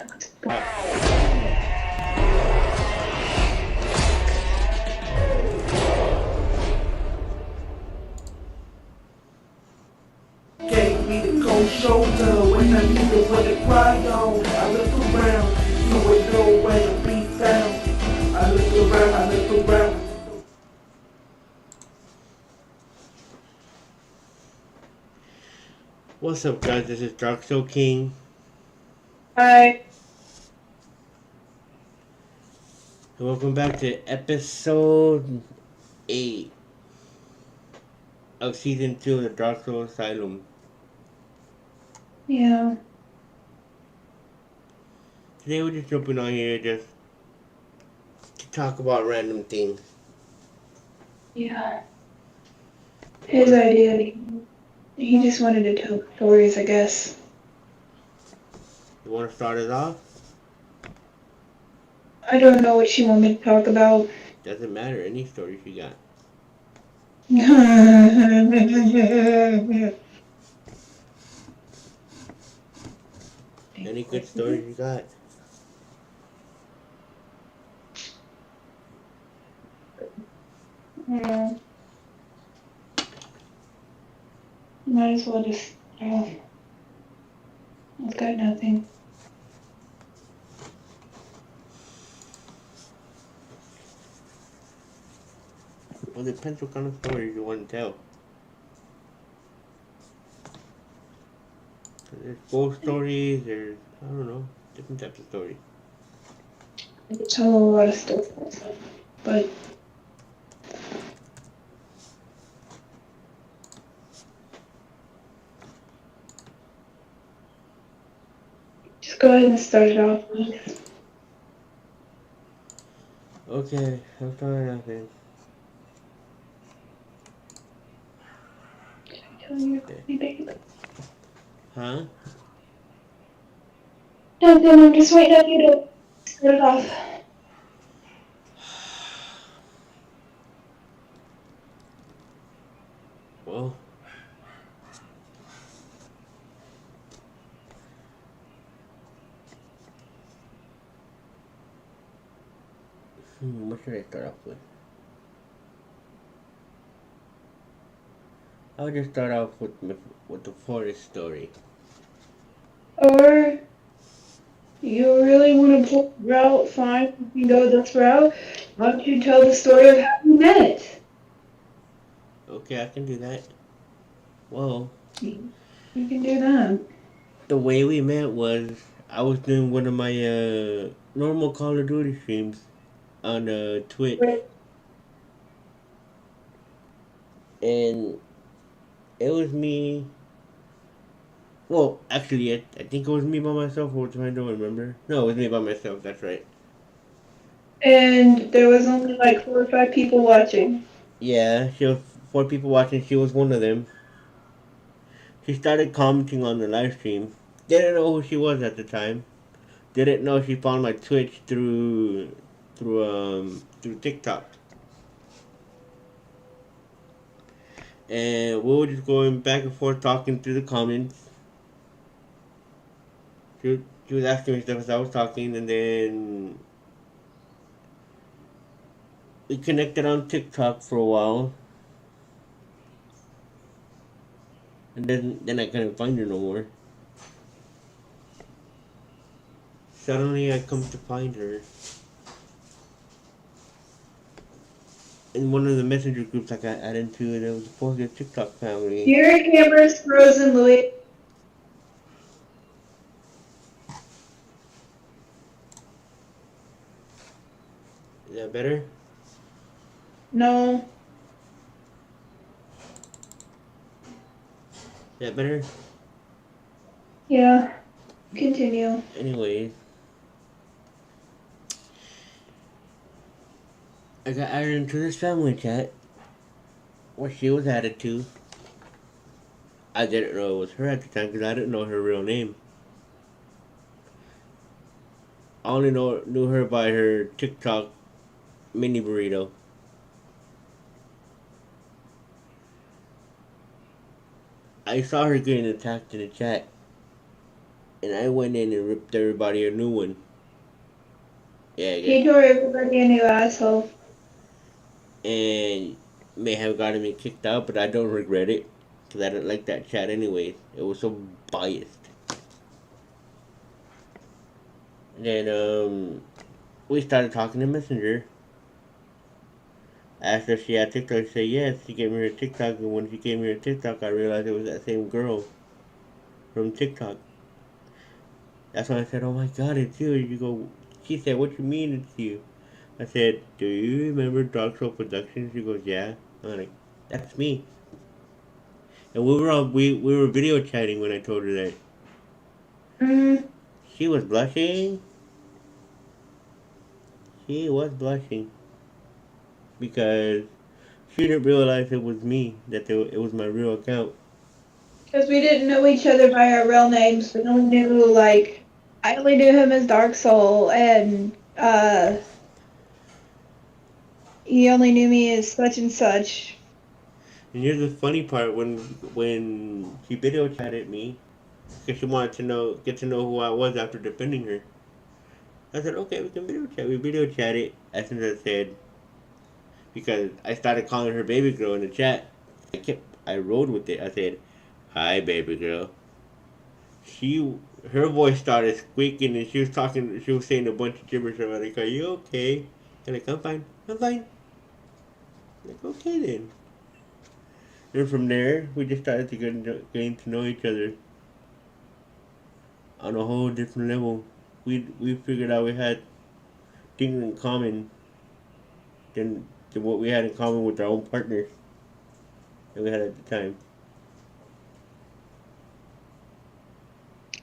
Gave me the cold shoulder when I needed what to cry on. I look around, you ain't nowhere to be found. I look around, I look around. What's up, guys? This is Darksoul King. Hi. And welcome back to episode 8 of season 2 of the Darksoul Asylum. Yeah. Today we're just jumping on here just to talk about random things. Yeah. His idea. He just wanted to tell stories, I guess. You want to start it off? I don't know what you want me to talk about. Doesn't matter, any stories you got. Any good stories you got? Yeah. Might as well just. I've got nothing. Well, it depends what kind of stories you want to tell. There's ghost stories, there's, I don't know, different types of stories. I could tell a lot of stories, but just go ahead and start it off. Okay, I'll start it off then. Tell you, baby. Huh? Nothing. I'm just waiting on you to start it off. Well, what should I start off with? I'll just start off with the forest story. Or you really want to pull the route, fine, you can go this route. Why don't you tell the story of how you met? Okay, I can do that. Well, You can do that. the way we met was I was doing one of my normal Call of Duty streams on Twitch, and it was me. Well, actually, I think it was me by myself, or I don't remember. No, it was me by myself. That's right. And there was only like 4 or 5 people watching. Yeah, she was 4 people watching. She was one of them. She started commenting on the live stream. Didn't know who she was at the time. Didn't know she found my Twitch through TikTok. And we were just going back and forth talking through the comments. She was asking me stuff as I was talking, and then we connected on TikTok for a while. And then I couldn't find her no more. Suddenly I come to find her in one of the messenger groups I got added into, and it was supposed to be a TikTok family. Your camera's frozen, Louis. Is that better? No. Is that better? Yeah. Continue. Anyways, I got added into this family chat where she was added to. I didn't know it was her at the time because I didn't know her real name. I only knew her by her TikTok mini burrito. I saw her getting attacked in the chat. and I went in and ripped everybody a new one. Yeah, I guess. He tore everybody a new asshole. And may have gotten me kicked out, but I don't regret it because I didn't like that chat anyways. It was so biased. And then we started talking to Messenger. I asked her if she had TikTok. She said yes. She gave me her TikTok, and when she gave me her TikTok, I realized it was that same girl from TikTok. That's when I said, "Oh my God, it's you." You go. She said, "What you mean it's you?" I said, "Do you remember Dark Soul Productions?" She goes, "Yeah." I'm like, "That's me." And we were video chatting when I told her that. Mm, She was blushing. She was blushing because she didn't realize it was me. It was my real account. because we didn't know each other by our real names. We only knew, like, I only knew him as Dark Soul, and, he only knew me as such and such. And here's the funny part: when she video chatted me, because she wanted to get to know who I was after defending her. I said, "Okay, we can video chat." We video chatted as soon as I said, because I started calling her baby girl in the chat. I rode with it. I said, "Hi, baby girl." She her voice started squeaking and she was talking. She was saying a bunch of gibberish. I'm like, "Are you okay?" And like, "I'm fine. I'm fine." Like, okay then. And from there, we just started to getting to know each other on a whole different level. We figured out we had things in common than what we had in common with our own partners that we had at the time.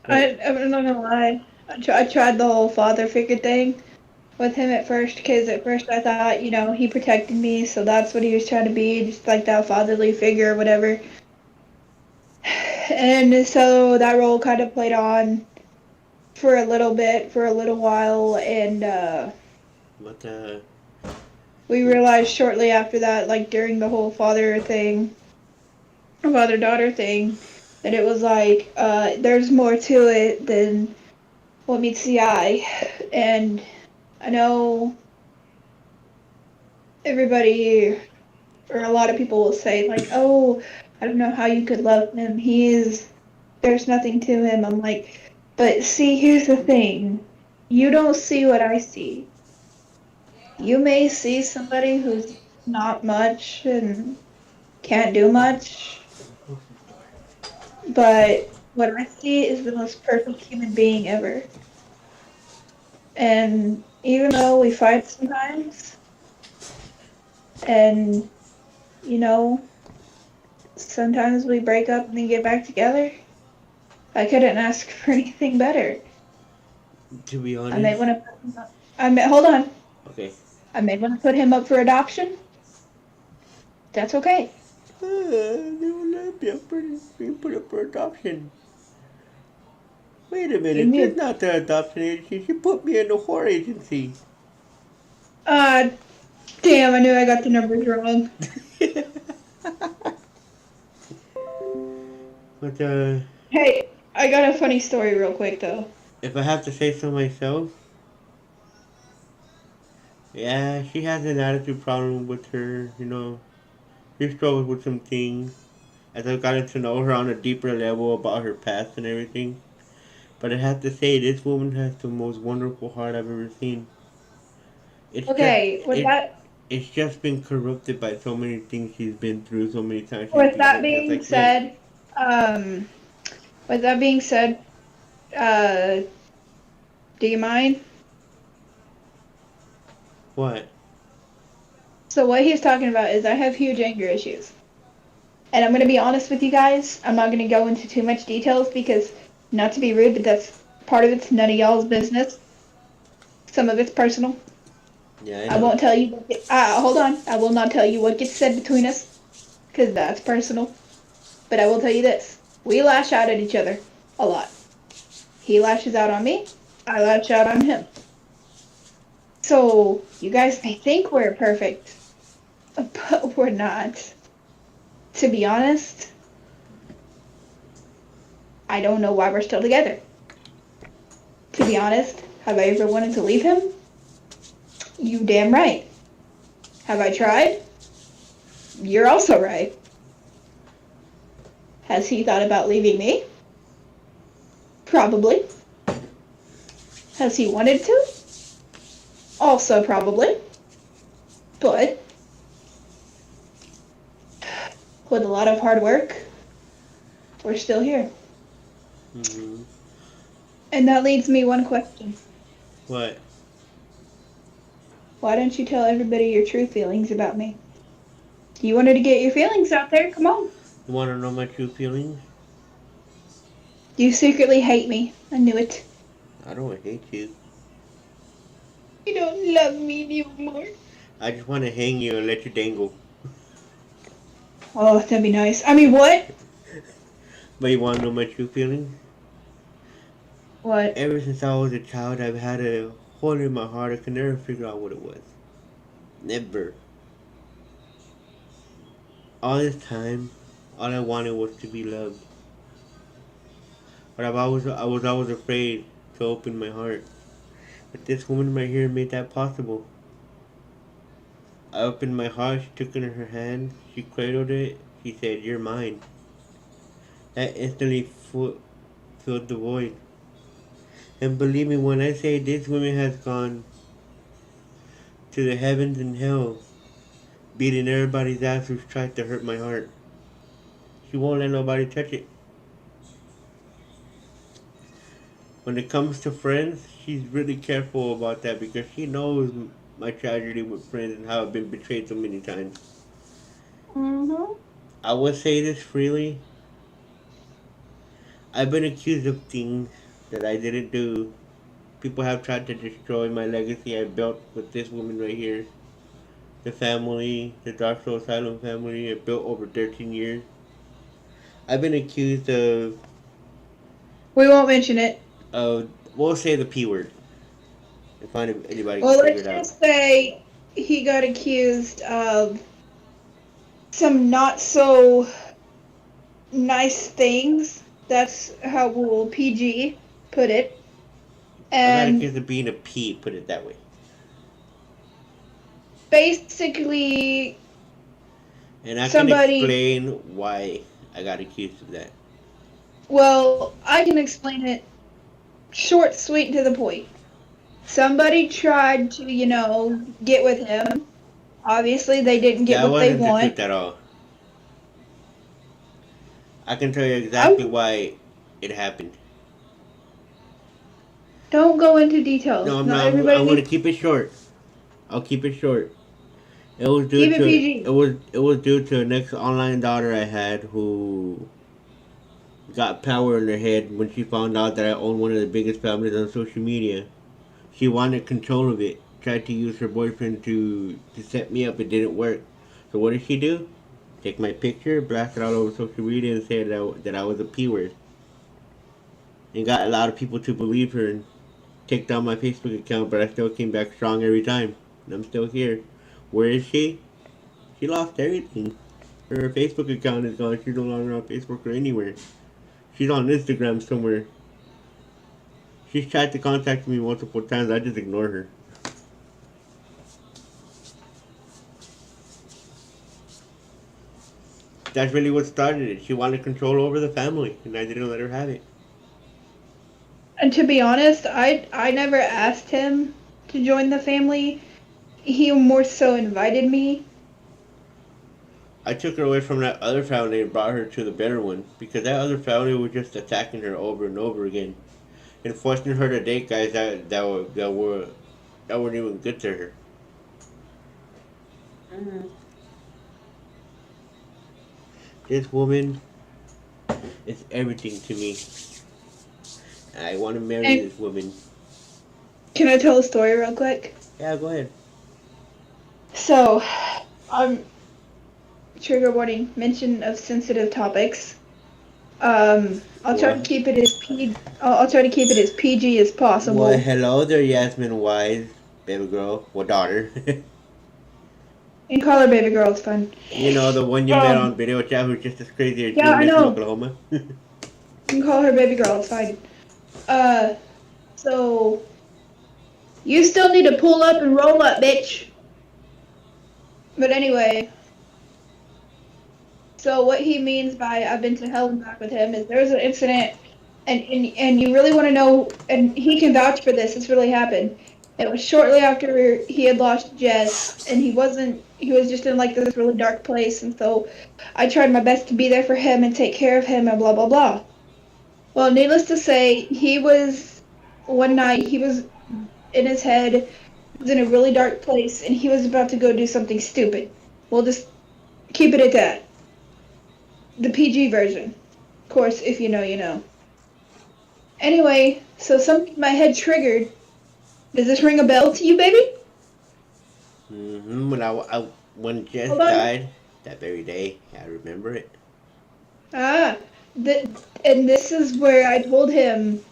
But I'm not gonna lie. I tried the whole father figure thing with him at first, because at first I thought, he protected me, so that's what he was trying to be, just like that fatherly figure or whatever. And so that role kind of played on for a little bit, for a little while, and but we realized shortly after that, like during the whole father-daughter thing, that it was like, there's more to it than what meets the eye. And I know everybody, or a lot of people will say, like, oh, I don't know how you could love him. There's nothing to him. I'm like, but see, here's the thing. You don't see what I see. You may see somebody who's not much and can't do much, but what I see is the most perfect human being ever. And even though we fight sometimes, and you know, sometimes we break up and then get back together, I couldn't ask for anything better. to be I may honest, want to put him up. Hold on. okay. I may want to put him up for adoption. That's okay. They will let me being put up for adoption. Wait a Give minute, me this is a. not the adoption agency. She put me in the whore agency. Uh, damn! I knew I got the numbers wrong. But Hey, I got a funny story real quick though. if I have to say so myself, yeah, she has an attitude problem with her. She struggles with some things. As I've gotten to know her on a deeper level about her past and everything. But I have to say, this woman has the most wonderful heart I've ever seen. It's just Okay, it it's just been corrupted by so many things she's been through, so many times she's with become that just being like him. said, um, with that being said, uh, do you mind? What? So what he's talking about is I have huge anger issues. And I'm going to be honest with you guys. I'm not going to go into too much details because, not to be rude, but that's part of it's none of y'all's business. Some of it's personal. Yeah, I I know. won't tell you. Hold on. I will not tell you what gets said between us because that's personal. But I will tell you this. We lash out at each other a lot. He lashes out on me. I lash out on him. So you guys may think we're perfect, but we're not. To be honest, I don't know why we're still together. To be honest, have I ever wanted to leave him? You damn right. Have I tried? You're also right. Has he thought about leaving me? Probably. Has he wanted to? Also probably. But with a lot of hard work, we're still here. Mm-hmm. And that leads me one question. What? Why don't you tell everybody your true feelings about me? You wanted to get your feelings out there, come on. You want to know my true feelings? You secretly hate me. I knew it. I don't hate you. You don't love me anymore. I just want to hang you and let you dangle. Oh, that'd be nice. I mean, what? But you want to know my true feelings? What? Ever since I was a child, I've had a hole in my heart. I could never figure out what it was. Never. All this time, all I wanted was to be loved. But I was always afraid to open my heart. But this woman right here made that possible. I opened my heart, she took it in her hand, she cradled it, she said, "You're mine." That instantly filled the void. And believe me when I say this woman has gone to the heavens and hell, beating everybody's ass who's tried to hurt my heart. She won't let nobody touch it. When it comes to friends, she's really careful about that because she knows my tragedy with friends and how I've been betrayed so many times. Mm-hmm. I will say this freely. I've been accused of things that I didn't do. People have tried to destroy my legacy I built with this woman right here. The family, the Darksoul Asylum family, I built over 13 years. I've been accused We won't mention it. We'll say the P word. If anybody Well, can figure let's it out. just say he got accused of some not so nice things. That's how we'll PG put it. I got And accused of being a P, put it that way. basically, And I somebody- can explain why I got accused of that. well, I can explain it short, sweet, and to the point. Somebody tried to, get with him. Obviously, they didn't get That what they wasn't the want. truth at all. I can tell you exactly why it happened. Don't go into details. No, I'm Not not. everybody I'm going to needs- keep it short. I'll keep it short. It was due Keep it to PG. it was due to an ex online daughter I had who got power in her head when she found out that I owned one of the biggest families on social media. She wanted control of it. Tried to use her boyfriend to set me up. It didn't work. So what did she do? Take my picture, blast it all over social media, and say that I was a P word. And got a lot of people to believe her and take down my Facebook account, but I still came back strong every time. And I'm still here. Where is she? She lost everything. Her Facebook account is gone. She's no longer on Facebook or anywhere. She's on Instagram somewhere. She's tried to contact me multiple times. I just ignore her. That's really what started it. She wanted control over the family, and I didn't let her have it. And to be honest, I never asked him to join the family. He more so invited me. I took her away from that other family and brought her to the better one because that other family was just attacking her over and over again, and forcing her to date guys that weren't even good to her. Mm-hmm. This woman is everything to me. I want to marry And- this woman. Can I tell a story real quick? Yeah, go ahead. So, trigger warning, mention of sensitive topics. I'll try to What? keep it as I'll try to keep it as PG as possible. Well, hello there, Yasmin Wise, baby girl, well, daughter. And call her baby girl, it's fine. You know, the one you met on video chat who's just as crazy as Yeah, you I lives in know. Oklahoma. You can call her baby girl, it's fine. So, you still need to pull up and roll up, bitch. But anyway, so what he means by I've been to hell and back with him is there was an incident, and you really want to know, and he can vouch for this, this really happened. It was shortly after he had lost Jess, and he was just in like this really dark place, and so I tried my best to be there for him and take care of him and blah, blah, blah. Well, needless to say, one night, he was in his head, he was in a really dark place, and he was about to go do something stupid. We'll just keep it at that. The PG version. Of course, if you know, you know. Anyway, so something in my head triggered. Does this ring a bell to you, baby? When Jess Hold on. died that very day, I remember it. And this is where I told him,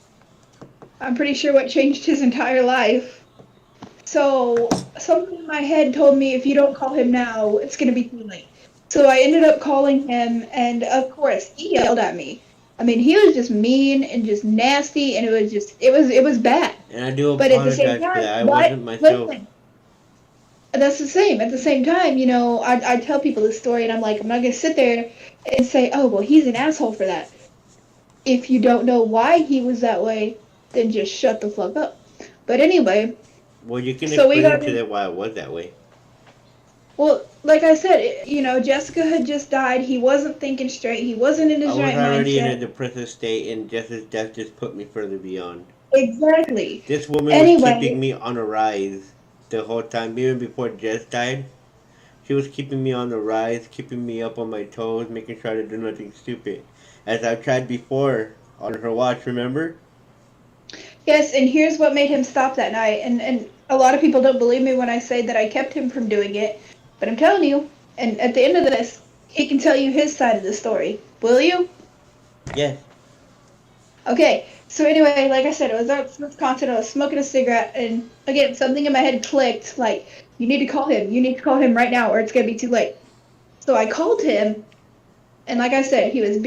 I'm pretty sure what changed his entire life. So, something in my head told me if you don't call him now, it's going to be too late. So I ended up calling him, and of course, he yelled at me. I mean, he was just mean and just nasty, and it was bad. And I do But at the same apologize for that. I time, wasn't myself. listen, that's the same. At the same time, you know, I tell people this story, and I'm like, I'm not going to sit there and say, oh, well, he's an asshole for that. If you don't know why he was that way, then just shut the fuck up. But anyway. Well, you can So explain to them why I was that way. Well, like I said, you know, Jessica had just died. He wasn't thinking straight. He wasn't in his right mindset. I was already in a depressive state, and Jessica's death just put me further beyond. Exactly. This woman was keeping me on a rise the whole time. Even before Jess died, she was keeping me on the rise, keeping me up on my toes, making sure I didn't do nothing stupid. As I've tried before on her watch, remember? Yes, and here's what made him stop that night. And a lot of people don't believe me when I say that I kept him from doing it. But I'm telling you, and at the end of this, he can tell you his side of the story. Will you? Yes. Okay, so anyway, like I said, it was out in Wisconsin. I was smoking a cigarette, and again, something in my head clicked, like, you need to call him. You need to call him right now, or it's going to be too late. So I called him, and like I said, he was